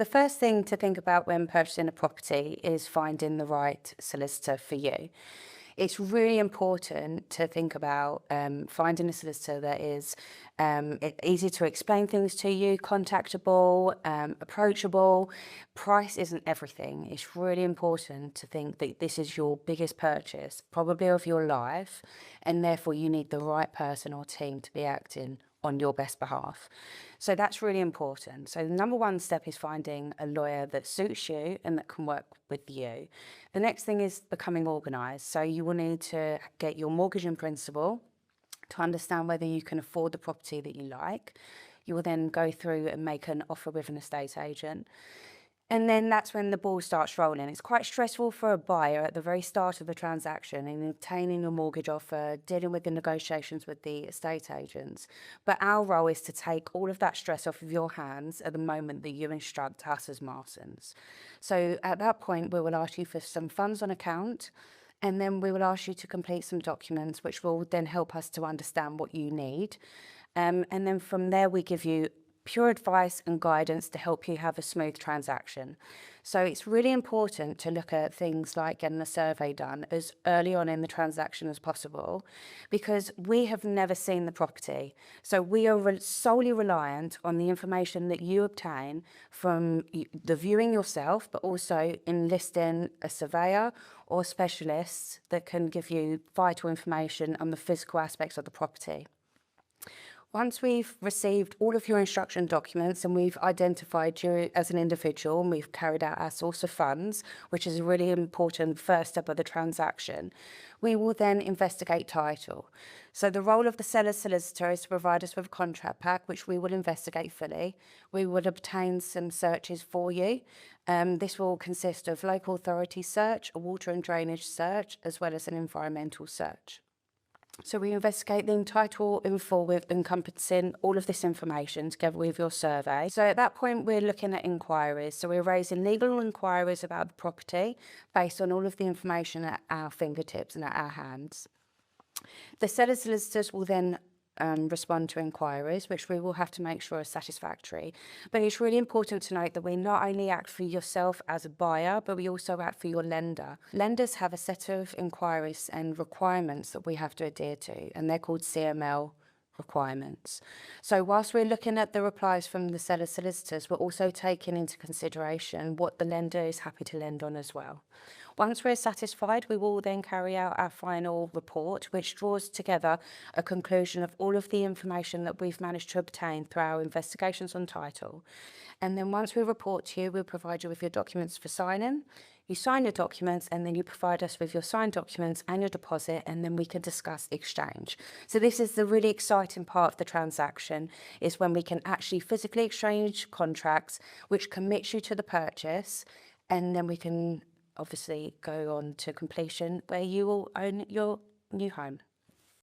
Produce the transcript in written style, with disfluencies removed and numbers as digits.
The first thing to think about when purchasing a property is finding the right solicitor for you. It's really important to think about finding a solicitor that is easy to explain things to you, contactable, approachable. Price isn't everything. It's really important to think that this is your biggest purchase, probably of your life, and therefore you need the right person or team to be acting on your best behalf. So that's really important. So the number one step is finding a lawyer that suits you and that can work with you. The next thing is becoming organised. So you will need to get your mortgage in principle to understand whether you can afford the property that you like. You will then go through and make an offer with an estate agent. And then that's when the ball starts rolling. It's quite stressful for a buyer at the very start of the transaction in obtaining your mortgage offer, dealing with the negotiations with the estate agents. But our role is to take all of that stress off of your hands at the moment that you instruct us as Marsons. So at that point, we will ask you for some funds on account, and then we will ask you to complete some documents, which will then help us to understand what you need. And then from there, we give you pure advice and guidance to help you have a smooth transaction. So it's really important to look at things like getting a survey done as early on in the transaction as possible, because we have never seen the property. So we are solely reliant on the information that you obtain from the viewing yourself, but also enlisting a surveyor or specialists that can give you vital information on the physical aspects of the property. Once we've received all of your instruction documents and we've identified you as an individual and we've carried out our source of funds, which is a really important first step of the transaction, we will then investigate title. So the role of the seller's solicitor is to provide us with a contract pack, which we will investigate fully. We will obtain some searches for you. This will consist of local authority search, a water and drainage search, as well as an environmental search. So we investigate the title in full with encompassing all of this information together with your survey. So at that point, we're looking at inquiries. So we're raising legal inquiries about the property based on all of the information at our fingertips and at our hands. The seller solicitors will then respond to inquiries, which we will have to make sure are satisfactory. But it's really important to note that we not only act for yourself as a buyer, but we also act for your lender. Lenders have a set of inquiries and requirements that we have to adhere to, and they're called CML requirements. So whilst we're looking at the replies from the seller solicitors, we're also taking into consideration what the lender is happy to lend on as well. Once we're satisfied, we will then carry out our final report, which draws together a conclusion of all of the information that we've managed to obtain through our investigations on title. And then once we report to you, we'll provide you with your documents for signing. You sign your documents and then you provide us with your signed documents and your deposit, and then we can discuss exchange. So this is the really exciting part of the transaction, is when we can actually physically exchange contracts, which commits you to the purchase, and then we can obviously go on to completion where you will own your new home.